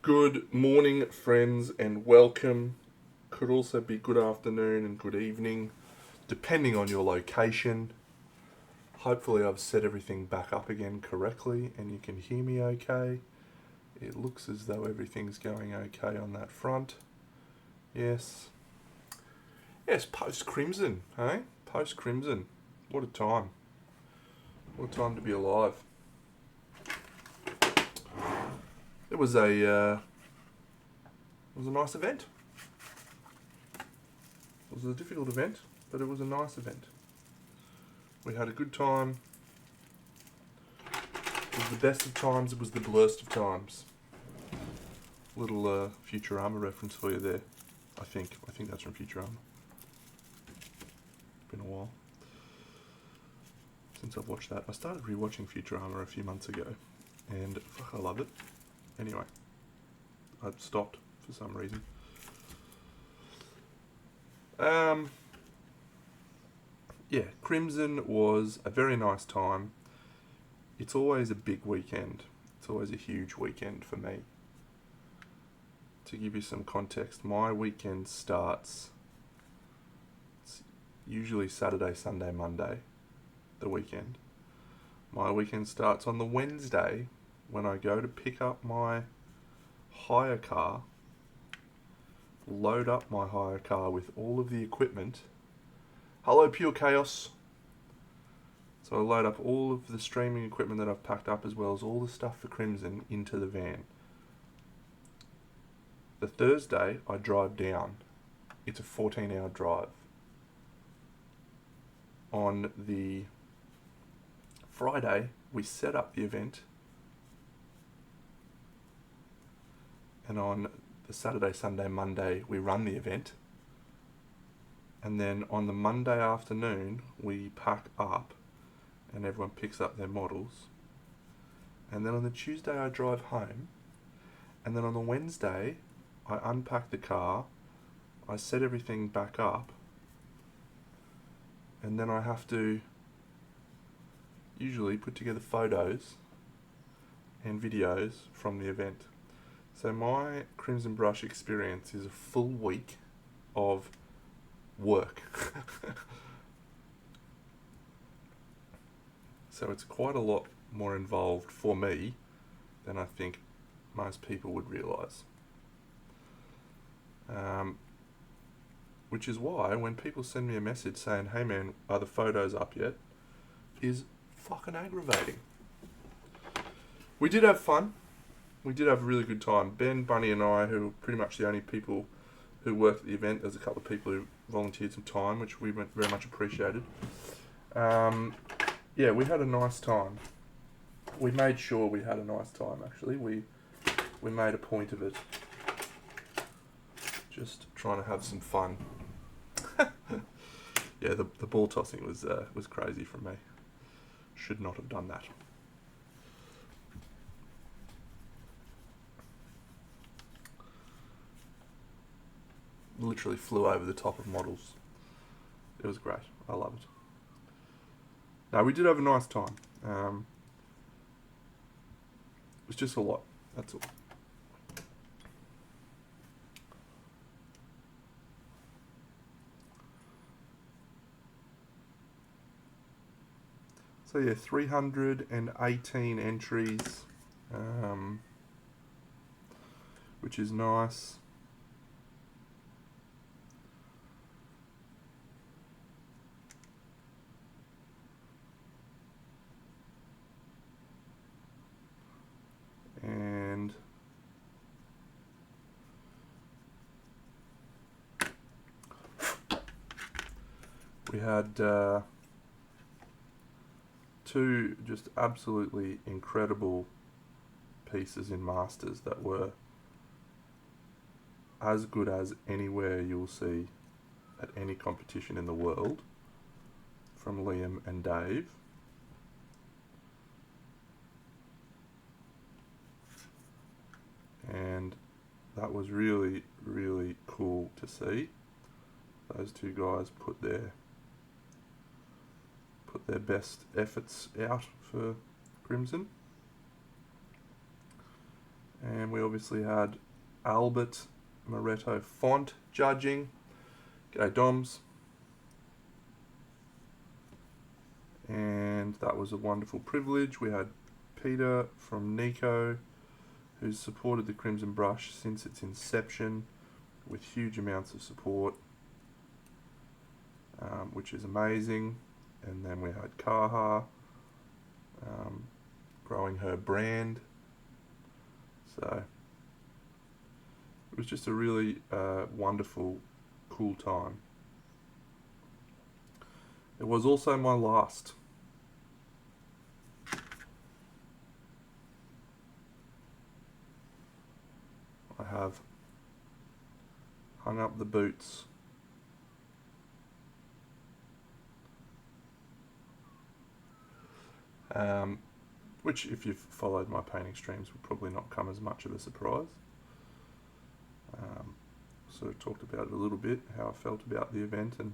Good morning, friends, and welcome. Could also be good afternoon and good evening, depending on your location. Hopefully, I've set everything back up again correctly and you can hear me okay. It looks as though everything's going okay on that front. Yes. Yes, post Crimson, hey? Post Crimson. What a time. What a time to be alive. It was a nice event. It was a difficult event, but it was a nice event. We had a good time. It was the best of times, it was the blurst of times. Little Futurama reference for you there, I think. I think that's from Futurama. Been a while since I've watched that. I started rewatching Futurama a few months ago, and fuck, I love it. Anyway, I stopped for some reason. Yeah, Crimson was a very nice time. It's always a big weekend. It's always a huge weekend for me. To give you some context, my weekend starts, it's usually Saturday, Sunday, Monday, the weekend. My weekend starts on the Wednesday when I go to pick up my hire car, load up my hire car with all of the equipment. Hello, Pure Chaos. So I load up all of the streaming equipment that I've packed up, as well as all the stuff for Crimson, into the van. The Thursday, I drive down. It's a 14-hour drive. On the Friday, we set up the event. And on the Saturday, Sunday, Monday, we run the event. And then on the Monday afternoon, we pack up and everyone picks up their models. And then on the Tuesday, I drive home. And then on the Wednesday, I unpack the car, I set everything back up, and then I have to usually put together photos and videos from the event. So my Crimson Brush experience is a full week of work. So it's quite a lot more involved for me than I think most people would realise. Which is why when people send me a message saying, "Hey man, are the photos up yet?" is fucking aggravating. We did have fun. We did have a really good time. Ben, Bunny and I, who were pretty much the only people who worked at the event, there's a couple of people who volunteered some time, which we very much appreciated. Yeah, we had a nice time. We made sure we had a nice time, actually. We made a point of it. Just trying to have some fun. Yeah, the ball tossing was crazy from me. Should not have done that. Literally flew over the top of models. It was great. I love it. No, we did have a nice time. It was just a lot. That's all. So yeah, 318 entries, which is nice. And we had two just absolutely incredible pieces in Masters that were as good as anywhere you'll see at any competition in the world, from Liam and Dave. And that was really, really cool to see. Those two guys put their best efforts out for Crimson. And we obviously had Albert Moretto Font judging. G'day Doms. And that was a wonderful privilege. We had Peter from Nico, who's supported the Crimson Brush since its inception with huge amounts of support, which is amazing. And then we had Kaha growing her brand. So it was just a really wonderful, cool time. It was also my last. I have hung up the boots. Which, if you've followed my painting streams, would probably not come as much of a surprise. Sort of talked about it a little bit, how I felt about the event and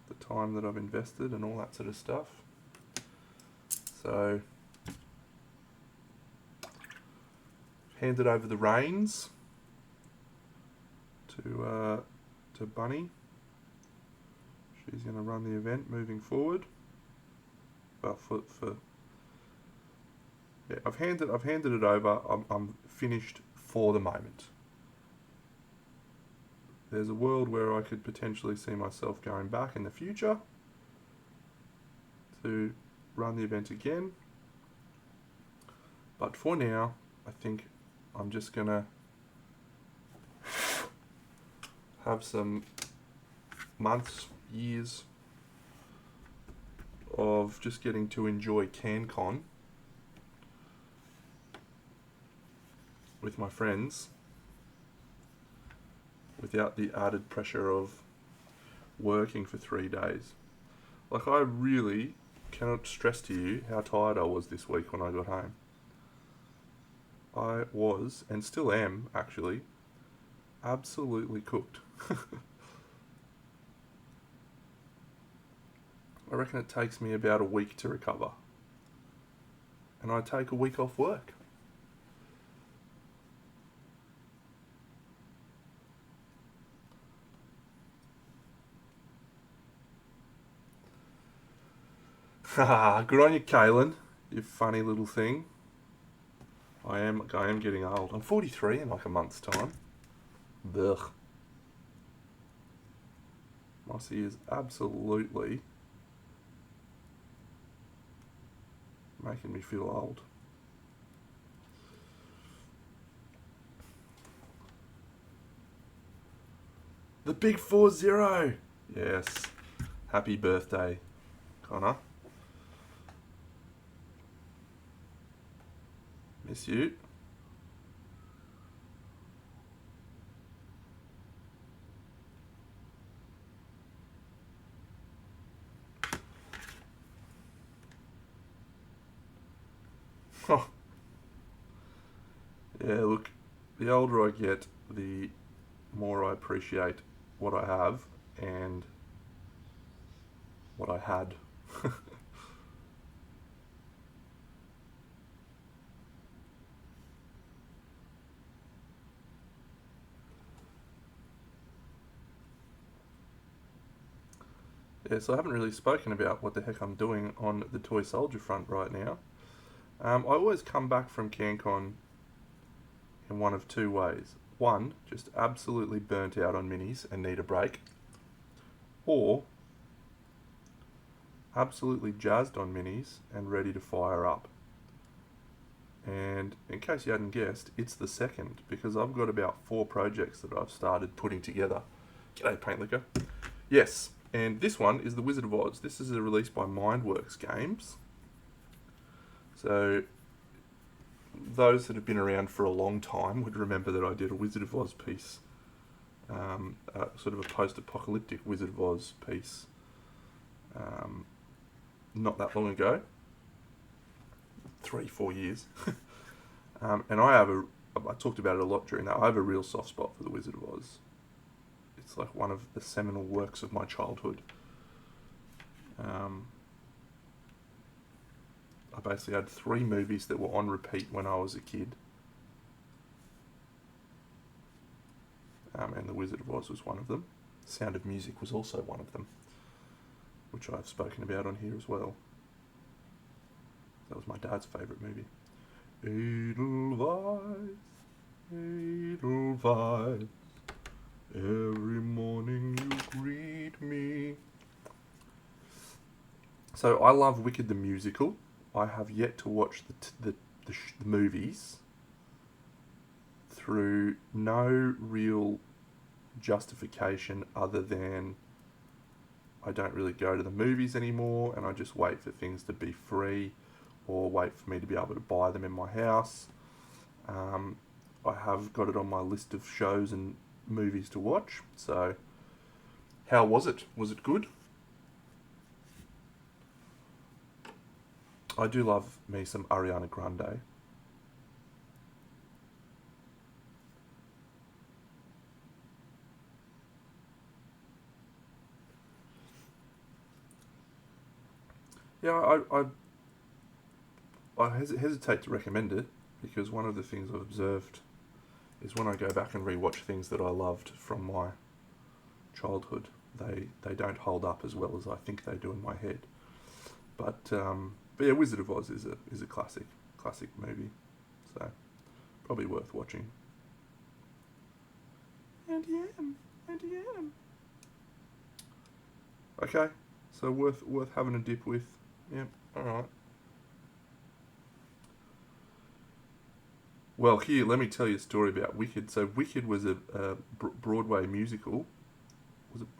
the time that I've invested and all that sort of stuff. So, handed over the reins to Bunny. She's going to run the event moving forward. But yeah, I've handed it over. I'm finished for the moment. There's a world where I could potentially see myself going back in the future to run the event again. But for now, I think I'm just going to have some months, years of just getting to enjoy CanCon with my friends without the added pressure of working for 3 days. Like, I really cannot stress to you how tired I was this week when I got home. I was, and still am actually, absolutely cooked. I reckon it takes me about a week to recover. And I take a week off work. Haha, good on you, Kaylin, you funny little thing. I am getting old. I'm 43 in like a month's time. Ugh. Mossy is absolutely making me feel old. The big 4-0! Yes. Happy birthday, Connor. Miss you. Oh. Yeah, look, the older I get, the more I appreciate what I have and what I had. Yeah, so I haven't really spoken about what the heck I'm doing on the Toy Soldier front right now. I always come back from CanCon in one of two ways. One, just absolutely burnt out on minis and need a break. Or, absolutely jazzed on minis and ready to fire up. And in case you hadn't guessed, it's the second, because I've got about 4 projects that I've started putting together. G'day, Paint Liquor. Yes, and this one is The Wizard of Oz. This is a release by Mindworks Games. So, those that have been around for a long time would remember that I did a Wizard of Oz piece. Sort of a post-apocalyptic Wizard of Oz piece. Not that long ago. 3-4 years. And I talked about it a lot during that. I have a real soft spot for The Wizard of Oz. It's like one of the seminal works of my childhood. I basically had 3 movies that were on repeat when I was a kid. and The Wizard of Oz was one of them. Sound of Music was also one of them, which I've spoken about on here as well. That was my dad's favourite movie. Edelweiss, Edelweiss, every morning you greet me. So I love Wicked the musical. I have yet to watch the movies through no real justification other than I don't really go to the movies anymore and I just wait for things to be free or wait for me to be able to buy them in my house. I have got it on my list of shows and movies to watch. So, how was it? Was it good? I do love me some Ariana Grande. Yeah, I hesitate to recommend it because one of the things I've observed is when I go back and rewatch things that I loved from my childhood, they don't hold up as well as I think they do in my head. But yeah, Wizard of Oz is a classic movie, so probably worth watching. And yeah. Okay, so worth having a dip with. Yeah, all right. Well, here, let me tell you a story about Wicked. So, Wicked was a Broadway musical.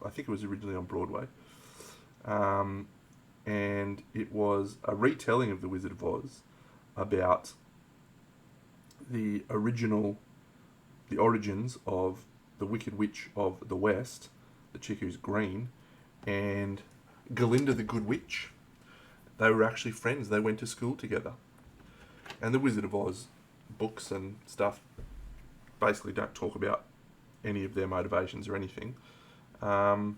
I think it was originally on Broadway. And it was a retelling of The Wizard of Oz about the origins of the Wicked Witch of the West, the chick who's green, and Galinda the Good Witch. They were actually friends. They went to school together. And The Wizard of Oz books and stuff basically don't talk about any of their motivations or anything. And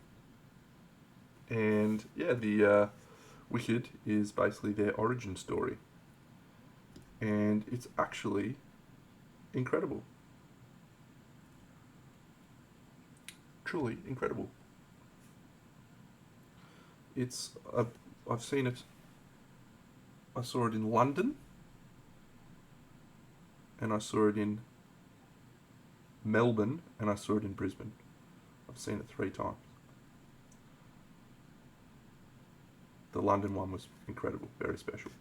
yeah, the Wicked is basically their origin story. And it's actually incredible. Truly incredible. I've seen it. I saw it in London, and I saw it in Melbourne, and I saw it in Brisbane. I've seen it 3 times. The London one was incredible, very special.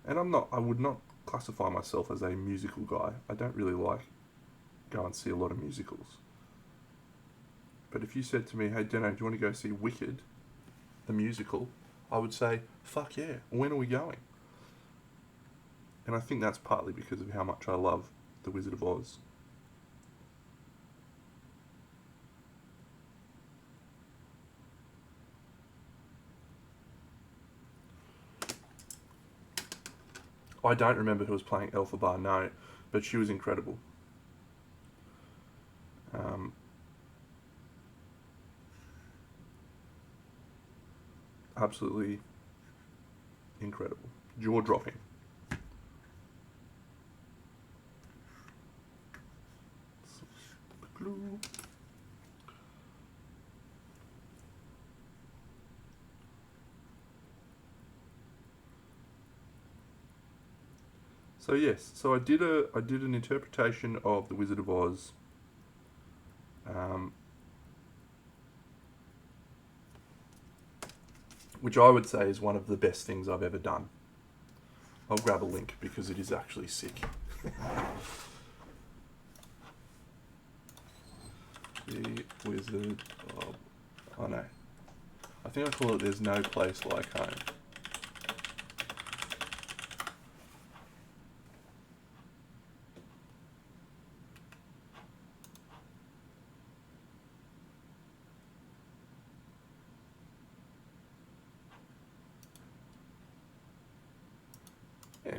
And I would not classify myself as a musical guy. I don't really go and see a lot of musicals. But if you said to me, hey Deno, do you want to go see Wicked, the musical? I would say, fuck yeah, when are we going? And I think that's partly because of how much I love The Wizard of Oz. I don't remember who was playing Elphaba, no, but she was incredible. Absolutely incredible. Jaw-dropping. So yes, so I did an interpretation of The Wizard of Oz. Which I would say is one of the best things I've ever done. I'll grab a link because it is actually sick. The Wizard of... Oh no. I think I call it There's No Place Like Home. Yeah.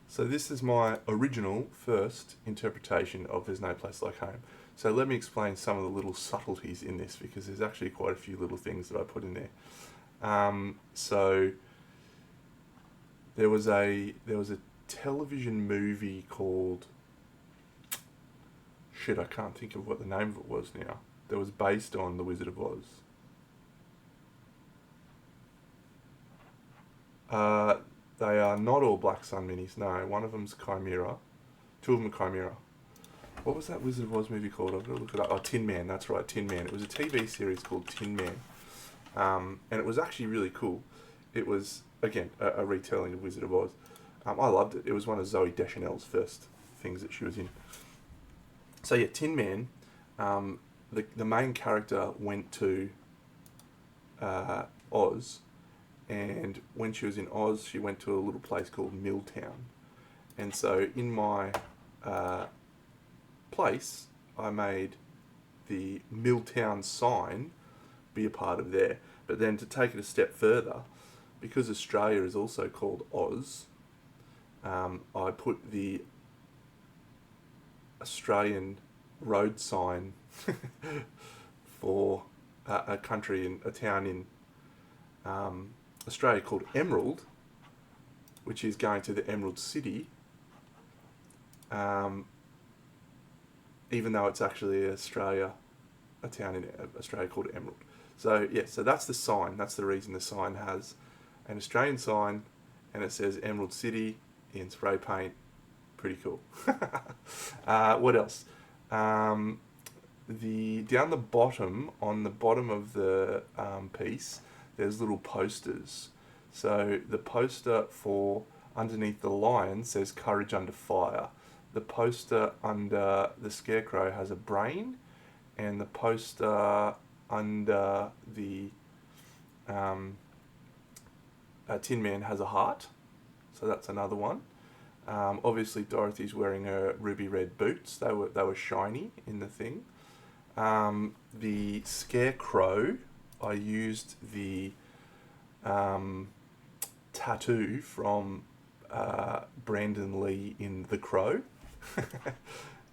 So this is my original first interpretation of There's No Place Like Home. So let me explain some of the little subtleties in this, because there's actually quite a few little things that I put in there. So there was a television movie called, shit, I can't think of what the name of it was now, that was based on The Wizard of Oz. They are not all Black Sun minis. No, one of them's Chimera. Two of them are Chimera. What was that Wizard of Oz movie called? I've got to look it up. Oh, Tin Man. That's right, Tin Man. It was a TV series called Tin Man, and it was actually really cool. It was, again, a retelling of Wizard of Oz. I loved it. It was one of Zooey Deschanel's first things that she was in. So yeah, Tin Man. The main character went to Oz, and when she was in Oz, she went to a little place called Milltown. And so in my place, I made the Milltown sign be a part of there. But then to take it a step further, because Australia is also called Oz, I put the Australian road sign for a town in Australia called Emerald, which is going to the Emerald City, even though it's actually a town in Australia called Emerald. So yeah, so that's the sign. That's the reason the sign has an Australian sign, and it says Emerald City in spray paint. Pretty cool. What else? Down the bottom, on the bottom of the piece, there's little posters. So the poster for underneath the lion says "Courage Under Fire." The poster under the scarecrow has a brain, and the poster under the Tin Man has a heart. So that's another one. Obviously, Dorothy's wearing her ruby red boots. They were shiny in the thing. The scarecrow, I used the tattoo from Brandon Lee in The Crow.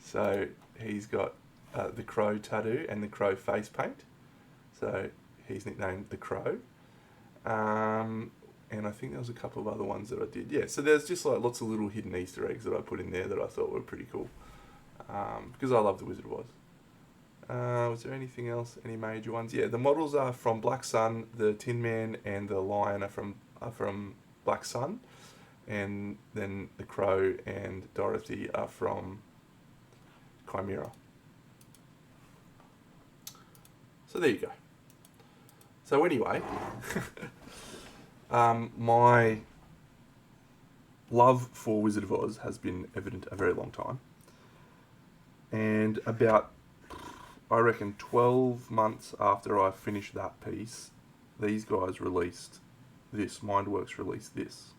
So he's got the Crow tattoo and the Crow face paint. So he's nicknamed The Crow. And I think there was a couple of other ones that I did. Yeah, so there's just like lots of little hidden Easter eggs that I put in there that I thought were pretty cool. Because I love The Wizard of Oz. Was there anything else? Any major ones? Yeah, the models are from Black Sun. The Tin Man and the Lion are from Black Sun, and then the Crow and Dorothy are from Chimera. So there you go. So anyway, my love for Wizard of Oz has been evident a very long time, and about, I reckon, 12 months after I finished that piece, these guys released this. Mindworks released this.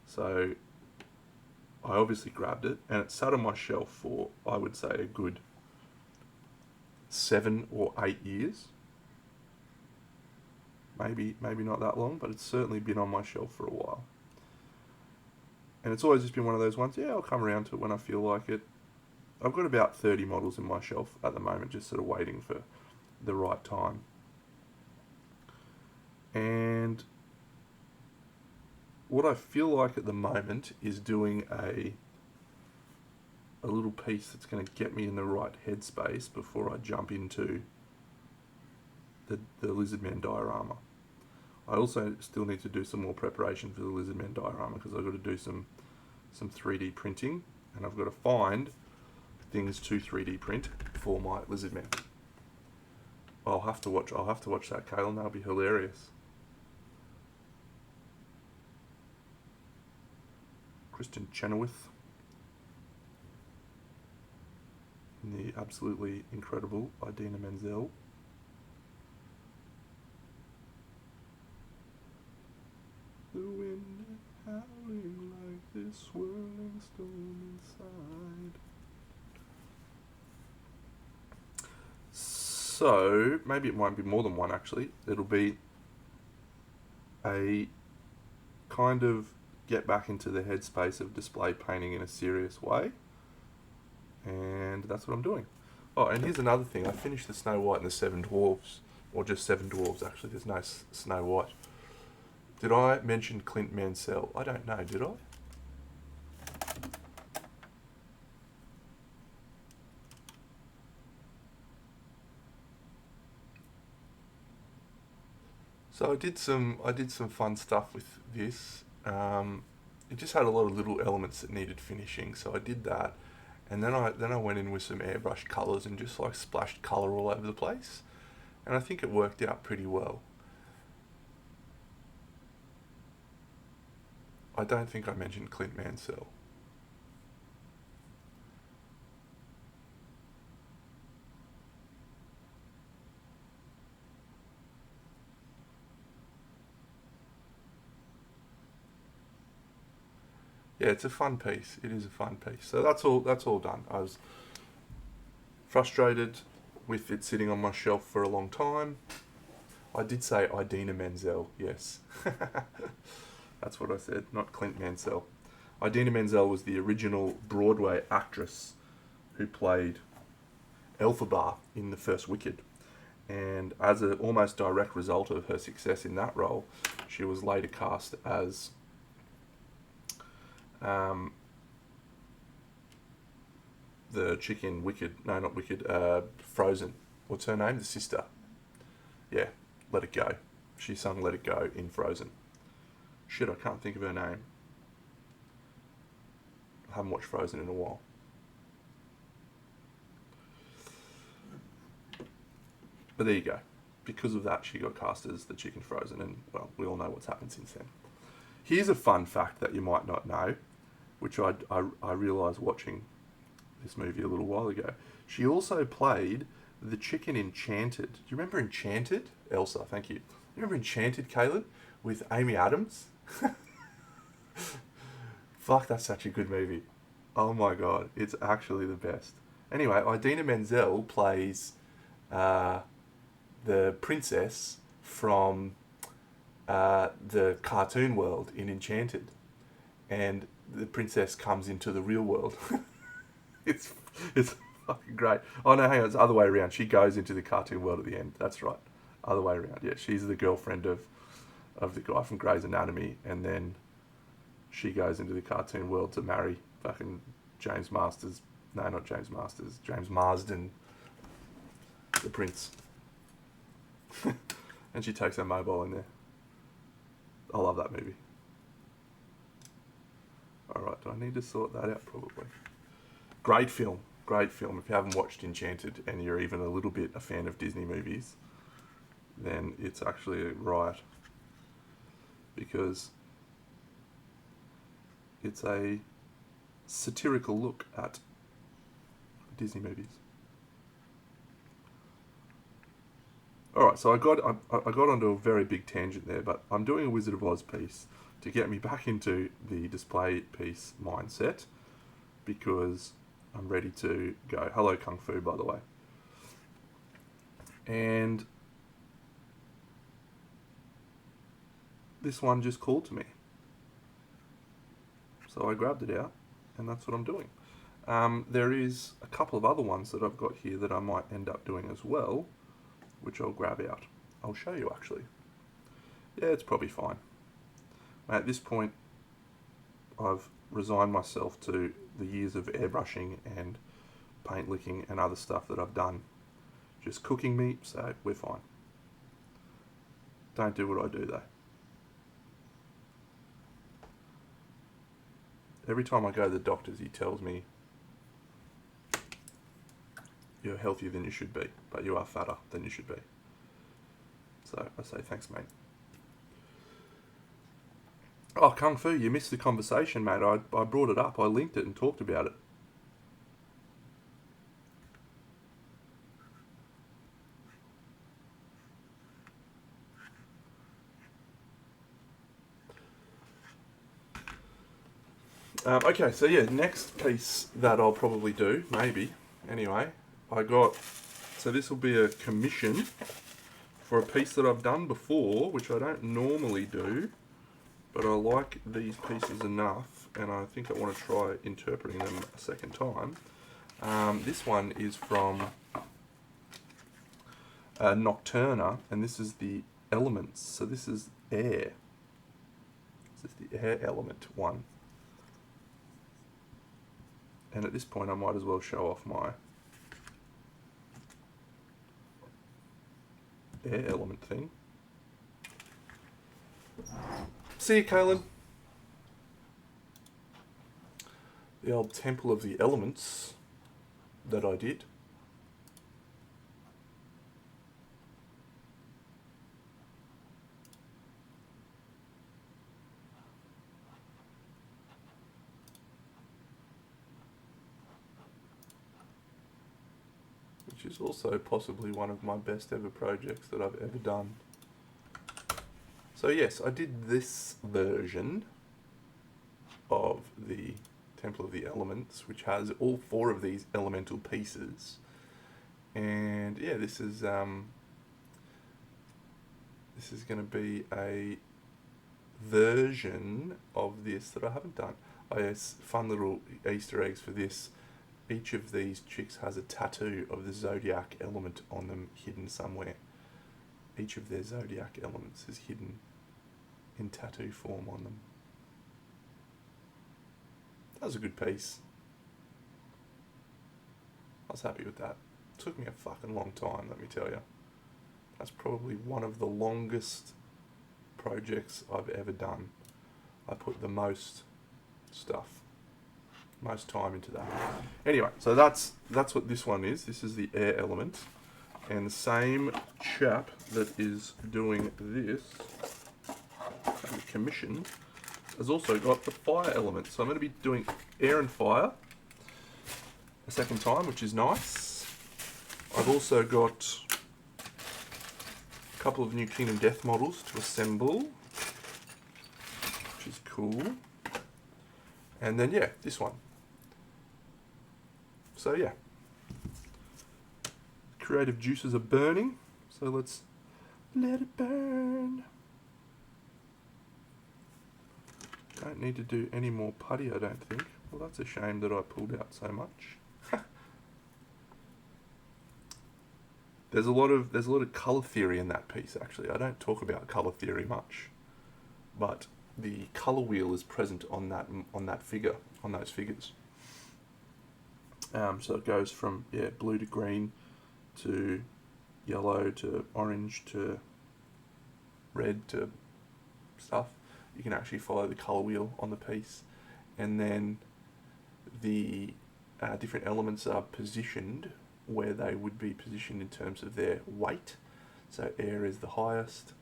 So I obviously grabbed it, and it sat on my shelf for, I would say, a good 7 or 8 years. Maybe not that long, but it's certainly been on my shelf for a while. And it's always just been one of those ones, yeah, I'll come around to it when I feel like it. I've got about 30 models in my shelf at the moment, just sort of waiting for the right time. And what I feel like at the moment is doing a little piece that's going to get me in the right headspace before I jump into the Lizardman diorama. I also still need to do some more preparation for the Lizardman diorama, because I've got to do some 3D printing, and I've got to find things to 3D print for my Lizardman. I'll have to watch that, Kalen. That'll be hilarious. Kristen Chenoweth and the absolutely incredible Idina Menzel. The wind howling like this swirling storm inside. So maybe it might be more than one, actually. It'll be a kind of get back into the headspace of display painting in a serious way, and that's what I'm doing. Oh, and here's another thing. I finished the Snow White and the Seven Dwarfs, or just Seven Dwarfs actually. There's no Snow White. Did I mention Clint Mansell? I don't know, did I? So I did some fun stuff with this. It just had a lot of little elements that needed finishing, so I did that, and then I went in with some airbrushed colours and just like splashed colour all over the place, and I think it worked out pretty well. I don't think I mentioned Clint Mansell. Yeah, it's a fun piece. It is a fun piece. So that's all. That's all done. I was frustrated with it sitting on my shelf for a long time. I did say Idina Menzel. Yes, that's what I said. Not Clint Mansell. Idina Menzel was the original Broadway actress who played Elphaba in the first Wicked, and as an almost direct result of her success in that role, she was later cast as um, the chick in Wicked. No, not Wicked. Frozen. What's her name? The sister. Yeah, Let It Go. She sung Let It Go in Frozen. Shit, I can't think of her name. I haven't watched Frozen in a while. But there you go. Because of that, she got cast as the chick in Frozen, and well, we all know what's happened since then. Here's a fun fact that you might not know, which I realised watching this movie a little while ago. She also played the chicken Enchanted. Do you remember Enchanted? Elsa, thank you. You remember Enchanted, Caleb? With Amy Adams? Fuck, that's such a good movie. Oh my god, it's actually the best. Anyway, Idina Menzel plays uh, the princess from the cartoon world in Enchanted. And the princess comes into the real world. it's it's fucking great. Oh no, hang on, it's the other way around. She goes into the cartoon world at the end. That's right. Other way around. Yeah, she's the girlfriend of the guy from Grey's Anatomy, and then she goes into the cartoon world to marry fucking James Masters. No, not James Masters. James Marsden, the prince. And she takes her mobile in there. I love that movie. Alright, do I need to sort that out? Probably. Great film. Great film. If you haven't watched Enchanted and you're even a little bit a fan of Disney movies, then it's actually a riot. Because it's a satirical look at Disney movies. Alright, so I got onto a very big tangent there, but I'm doing a Wizard of Oz piece to get me back into the display piece mindset, because I'm ready to go. Hello Kung Fu, by the way. And this one just called to me. So I grabbed it out, and that's what I'm doing. There is a couple of other ones that I've got here that I might end up doing as well, which I'll grab out. I'll show you actually. Yeah, it's probably fine. At this point, I've resigned myself to the years of airbrushing and paint licking and other stuff that I've done just cooking me, so we're fine. Don't do what I do though. Every time I go to the doctors, he tells me you're healthier than you should be, but you are fatter than you should be. So I say, thanks, mate. Oh, Kung Fu, you missed the conversation, mate. I brought it up, I linked it and talked about it. Okay, so yeah, next piece that I'll probably do, maybe, anyway, so this will be a commission for a piece that I've done before, which I don't normally do, but I like these pieces enough, and I think I want to try interpreting them a second time. This one is from Nocturna, and this is the elements. So this is air. This is the air element one. And at this point I might as well show off my air element thing. See you, Kaylin. The old Temple of the Elements that I did. Which is also possibly one of my best ever projects that I've ever done. So yes, I did this version of the Temple of the Elements, which has all 4 of these elemental pieces. And yeah, this is going to be a version of this that I haven't done. Oh yes, fun little Easter eggs for this. Each of these chicks has a tattoo of the zodiac element on them, hidden somewhere. Each of their zodiac elements is hidden in tattoo form on them. That was a good piece. I was happy with that. It took me a fucking long time, let me tell you. That's probably one of the longest projects I've ever done. I put the most time into that. Anyway, so that's what this one is. This is the air element. And the same chap that is doing this, commissioned, has also got the fire element. So I'm going to be doing air and fire a second time, which is nice. I've also got a couple of new Kingdom Death models to assemble, which is cool. And then, yeah, this one. So, yeah. Creative juices are burning. So let's let it burn. Don't need to do any more putty, I don't think. Well, that's a shame that I pulled out so much. There's a lot of colour theory in that piece, actually. I don't talk about colour theory much, but the colour wheel is present on that figure, on those figures. So it goes from blue to green to yellow to orange to red to stuff. You can actually follow the colour wheel on the piece, and then the different elements are positioned where they would be positioned in terms of their weight. So air is the highest,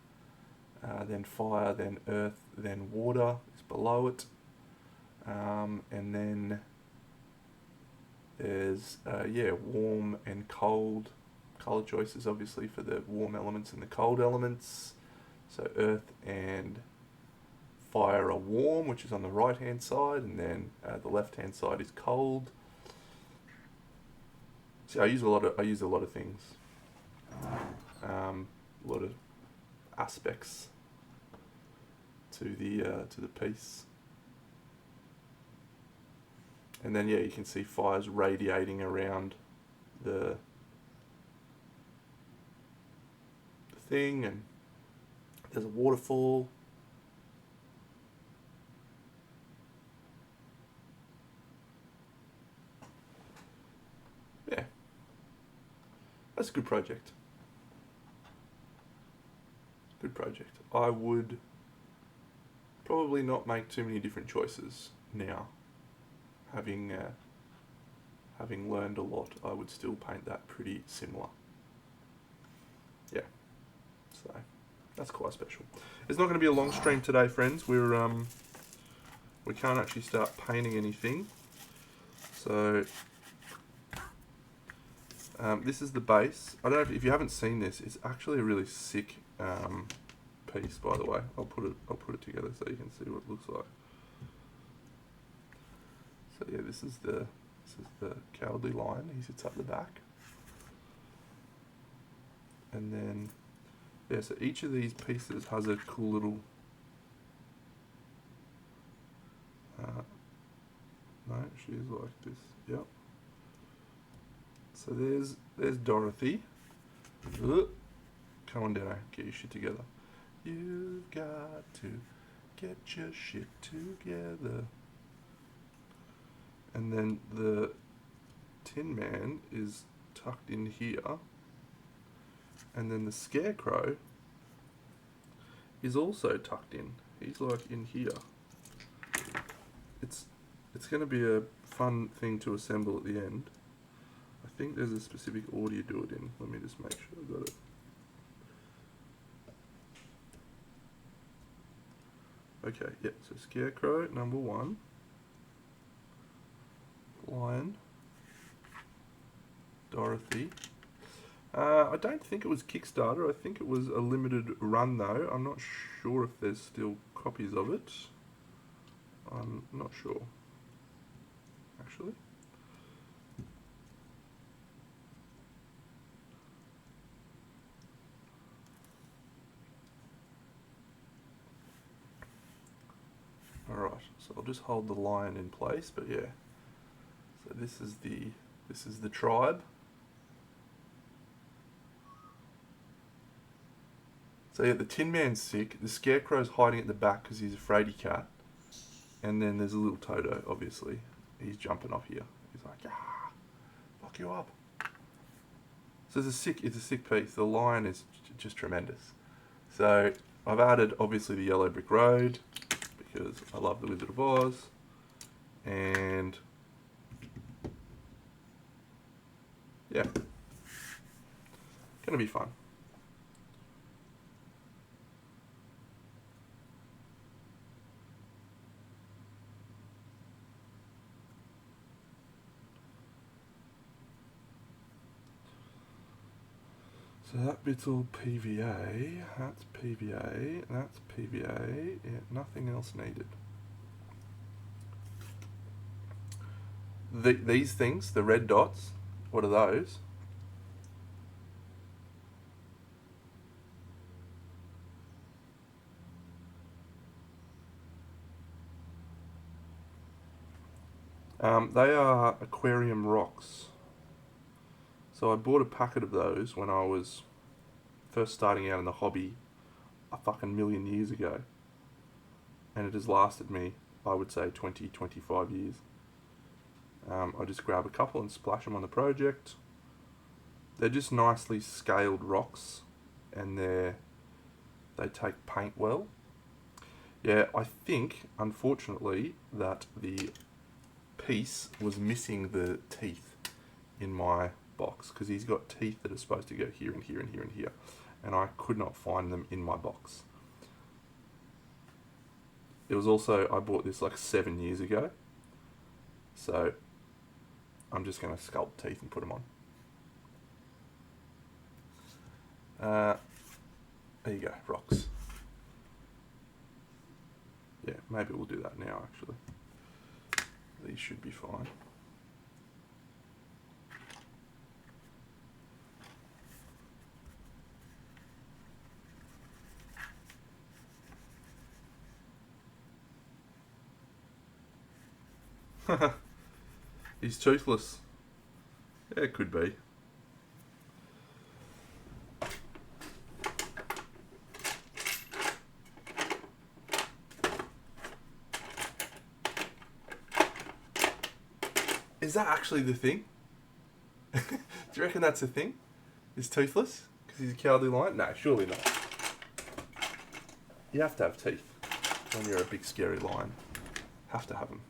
then fire, then earth, then water is below it, and then there's warm and cold colour choices, obviously, for the warm elements and the cold elements. So earth and fire are warm, which is on the right hand side, and then the left hand side is cold. So I use a lot of things, a lot of aspects to the piece. And then you can see fires radiating around the thing, and there's a waterfall. Yeah, that's a good project. Good project. I would probably not make too many different choices now. Having learned a lot, I would still paint that pretty similar. Yeah, so that's quite special. It's not going to be a long stream today, friends. We can't actually start painting anything. So this is the base. I don't know if you haven't seen this. It's actually a really sick piece, by the way. I'll put it together so you can see what it looks like. So yeah, this is the Cowardly Lion. He sits up the back, and then so each of these pieces has a cool little. No, she is like this. Yep. So there's Dorothy. Ugh. Come on, Dano, get your shit together. You've got to get your shit together. And then the Tin Man is tucked in here. And then the Scarecrow is also tucked in. He's like in here. It's going to be a fun thing to assemble at the end. I think there's a specific order you do it in. Let me just make sure I got it. Okay, yeah, so Scarecrow, number 1. Lion. Dorothy. I don't think it was Kickstarter. I think it was a limited run though. I'm not sure if there's still copies of it. I'm not sure, actually. Alright, so I'll just hold the lion in place, but yeah. So this is the tribe. So yeah, the Tin Man's sick. The Scarecrow's hiding at the back because he's a fraidy cat. And then there's a little Toto, obviously. He's jumping off here. He's like, ah, fuck you up. So it's a sick piece. The lion is just tremendous. So I've added, obviously, the Yellow Brick Road because I love the Wizard of Oz. And yeah, gonna be fun. So that bit's all PVA, that's PVA, that's PVA, yeah, nothing else needed. These things, the red dots, what are those? They are aquarium rocks. So I bought a packet of those when I was first starting out in the hobby a fucking million years ago. And it has lasted me, I would say, 20, 25 years. I just grab a couple and splash them on the project. They're just nicely scaled rocks and they take paint well. Yeah, I think, unfortunately, that the piece was missing the teeth in my box because he's got teeth that are supposed to go here and here and here and here, and I could not find them in my box. It was also, I bought this like 7 years ago, so I'm just going to sculpt teeth and put them on. There you go, rocks. Yeah, maybe we'll do that now actually. These should be fine. He's toothless. Yeah, it could be. Is that actually the thing? Do you reckon that's the thing? He's toothless? Because he's a cowardly lion? No, surely not. You have to have teeth when you're a big scary lion. Have to have them.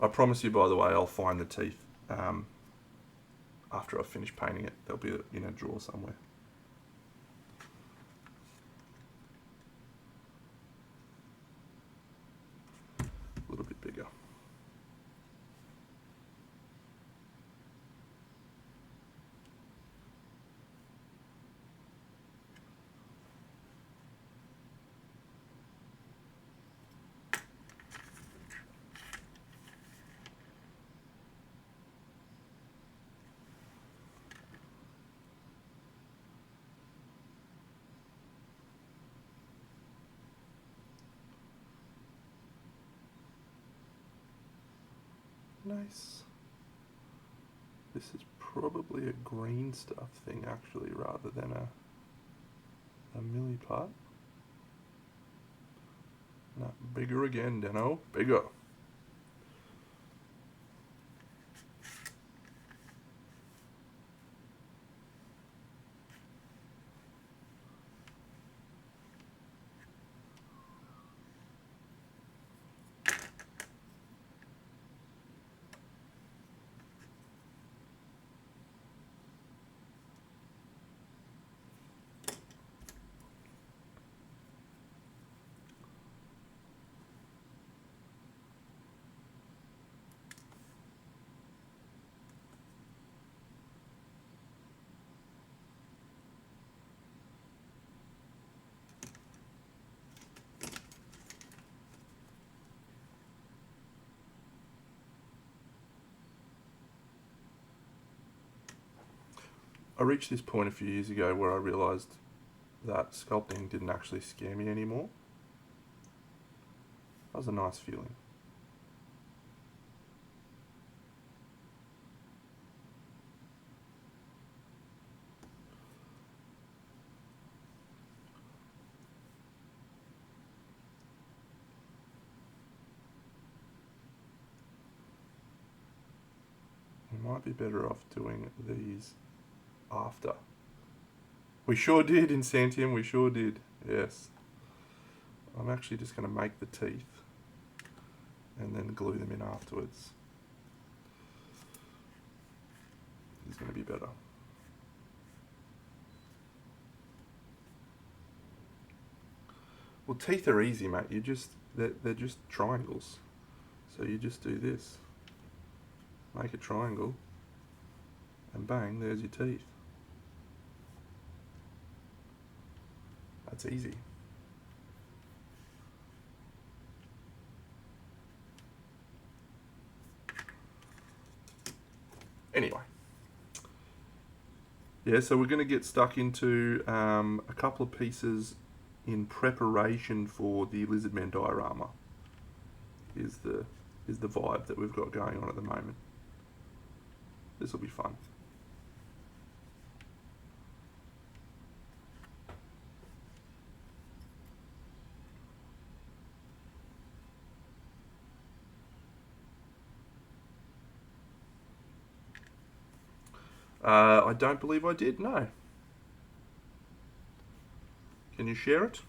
I promise you, by the way, I'll find the teeth after I've finished painting it. They'll be in a drawer somewhere. A little bit bigger. Nice. This is probably a green stuff thing actually, rather than a milliput. No, bigger again, Deno. Bigger. I reached this point a few years ago where I realised that sculpting didn't actually scare me anymore. That was a nice feeling. We might be better off doing these after. We sure did, Insantium, we sure did, yes. I'm actually just going to make the teeth and then glue them in afterwards. It's going to be better. Well, teeth are easy, mate. They're just triangles. So you just do this. Make a triangle, and bang, there's your teeth. That's easy. Anyway. Yeah, so we're going to get stuck into a couple of pieces in preparation for the Lizardmen diorama. Is the vibe that we've got going on at the moment. This will be fun. I don't believe I did, no. Can you share it?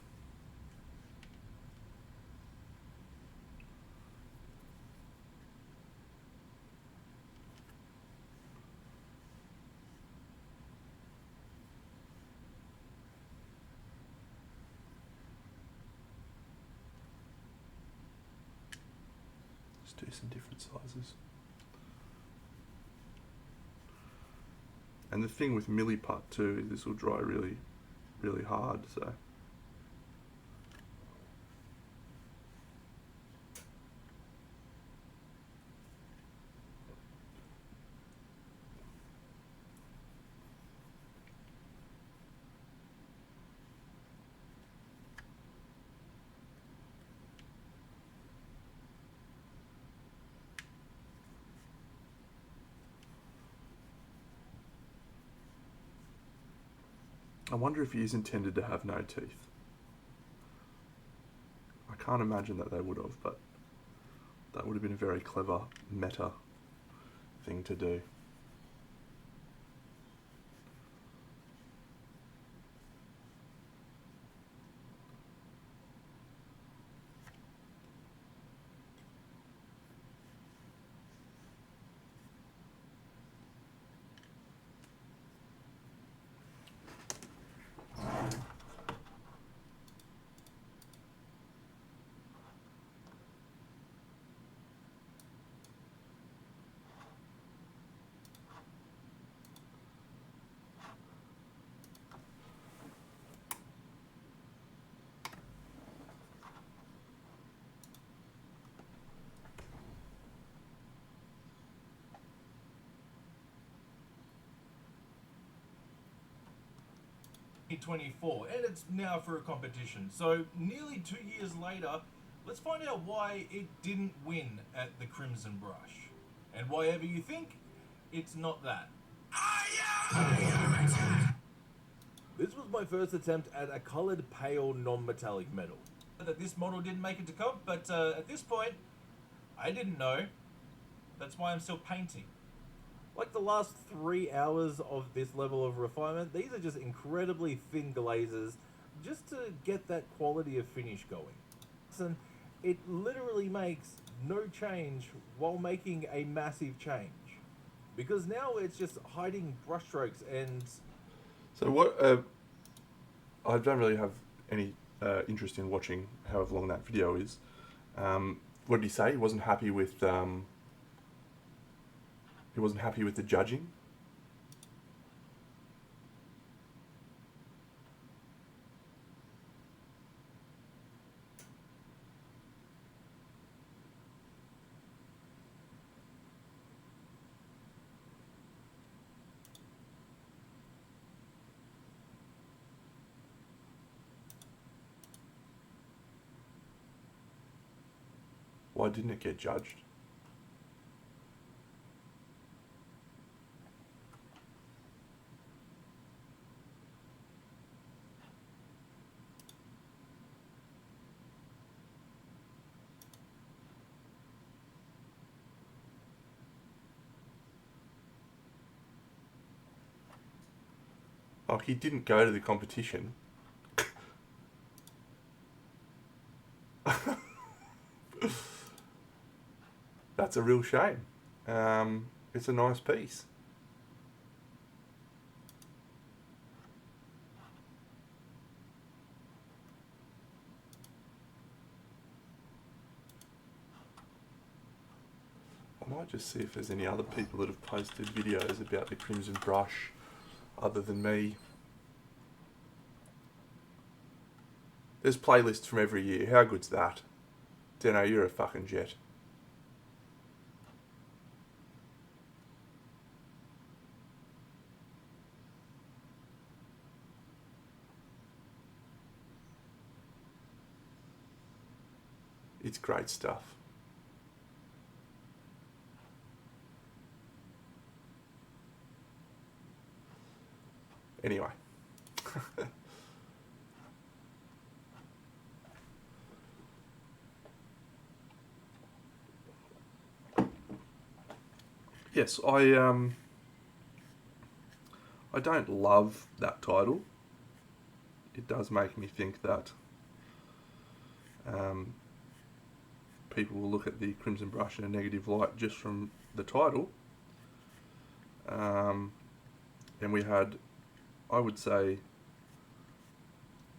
Let's do some different sizes. And the thing with milliput too is this will dry really, really hard, so. I wonder if he is intended to have no teeth. I can't imagine that they would have, but that would have been a very clever meta thing to do. ...2024, and it's now for a competition. So nearly 2 years later, let's find out why it didn't win at the Crimson Brush. And why ever you think, it's not that. This was my first attempt at a coloured pale non-metallic metal. That this model didn't make it to comp, but at this point, I didn't know. That's why I'm still painting. Like the last 3 hours of this level of refinement, these are just incredibly thin glazes just to get that quality of finish going. And it literally makes no change while making a massive change. Because now it's just hiding brushstrokes and... So what? I don't really have any interest in watching however long that video is. What did he say? He wasn't happy with. He wasn't happy with the judging. Why didn't it get judged? Oh, he didn't go to the competition. That's a real shame. It's a nice piece. I might just see if there's any other people that have posted videos about the Crimson Brush other than me. There's playlists from every year. How good's that? Deno, you're a fucking jet. It's great stuff. Anyway. Yes, I don't love that title. It does make me think that people will look at the Crimson Brush in a negative light just from the title. And we had, I would say,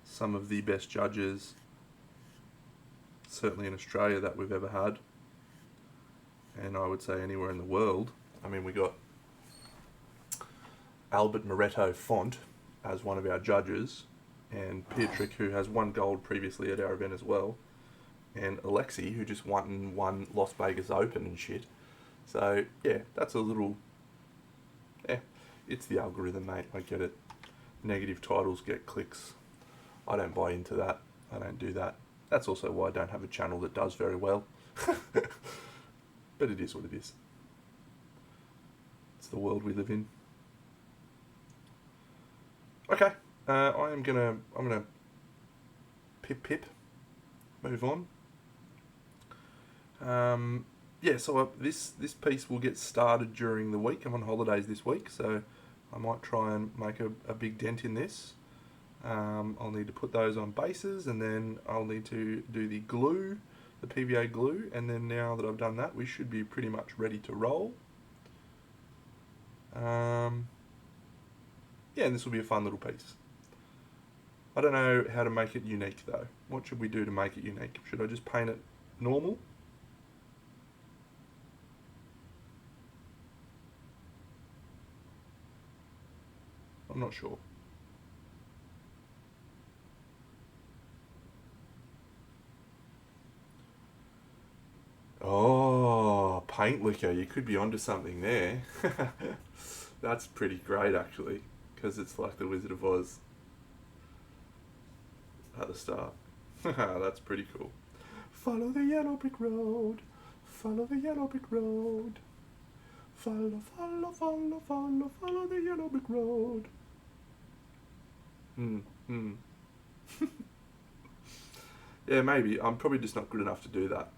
some of the best judges, certainly in Australia, that we've ever had. And I would say anywhere in the world. I mean, we got Albert Moretto Font as one of our judges, and Pietrek, who has won gold previously at our event as well, and Alexi, who just won Las Vegas Open and shit. So, yeah, that's a little... it's the algorithm, mate. I get it. Negative titles get clicks. I don't buy into that. I don't do that. That's also why I don't have a channel that does very well. But it is what it is. It's the world we live in. Okay, I'm gonna pip move on. Yeah, so this piece will get started during the week. I'm on holidays this week, so I might try and make a big dent in this. I'll need to put those on bases, and then I'll need to do the glue, the PVA glue, and then now that I've done that, we should be pretty much ready to roll. Yeah, and this will be a fun little piece. I don't know how to make it unique though. What should we do to make it unique? Should I just paint it normal? I'm not sure. Oh, paint liquor. You could be onto something there. That's pretty great actually, because it's like the Wizard of Oz at the start. That's pretty cool. Follow the yellow brick road. Follow the yellow brick road. Follow, follow, follow, follow, follow the yellow brick road. Yeah, maybe. I'm probably just not good enough to do that,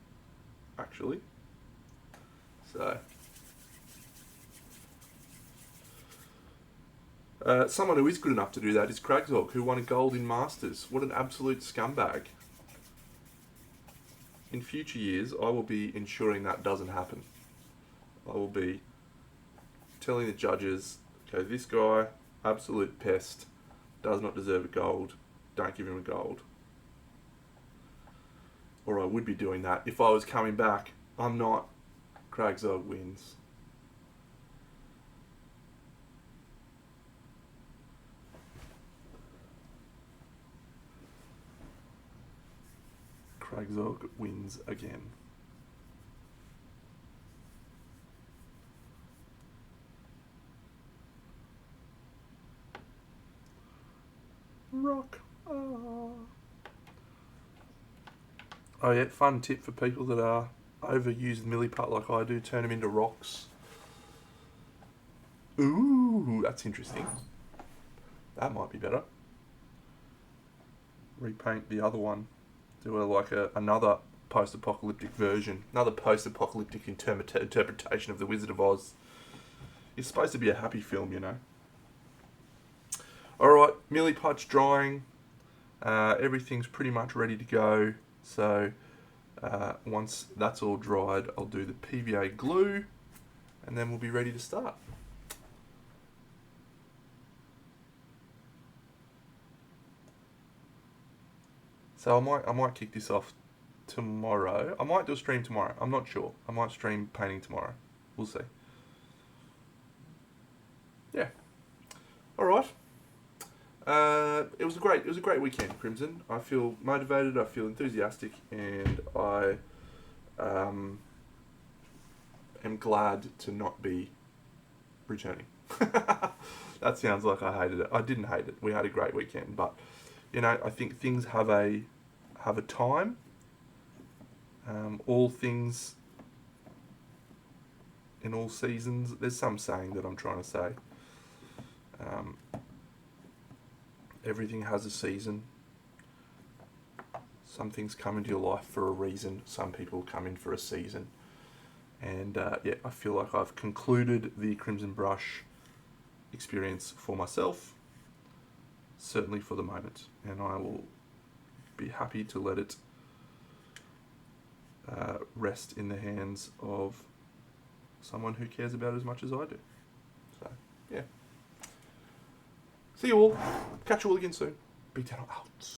actually. So, someone who is good enough to do that is Kragzog, who won a gold in Masters. What an absolute scumbag. In future years, I will be ensuring that doesn't happen. I will be telling the judges, okay, this guy, absolute pest, does not deserve a gold, don't give him a gold. Or I would be doing that if I was coming back. I'm not. Kragzog wins. Kragzog wins again. Rock. Oh yeah, fun tip for people that are overuse the Milliput like I do, turn them into rocks. Ooh, that's interesting. That might be better. Repaint the other one. Do another post-apocalyptic version. Another post-apocalyptic interpretation of The Wizard of Oz. It's supposed to be a happy film, you know. Alright, Milliput's drying. Everything's pretty much ready to go. So once that's all dried, I'll do the PVA glue and then we'll be ready to start. So I might kick this off tomorrow. I might do a stream tomorrow. I'm not sure. I might stream painting tomorrow. We'll see. Yeah. All right. It was a great weekend, Crimson. I feel motivated. I feel enthusiastic, and I am glad to not be returning. That sounds like I hated it. I didn't hate it. We had a great weekend, but you know, I think things have a time. All things in all seasons. There's some saying that I'm trying to say. Everything has a season. Some things come into your life for a reason. Some people come in for a season. And yeah, I feel like I've concluded the Crimson Brush experience for myself. Certainly for the moment. And I will be happy to let it rest in the hands of someone who cares about it as much as I do. So, yeah. See you all. Catch you all again soon. Big Dano out.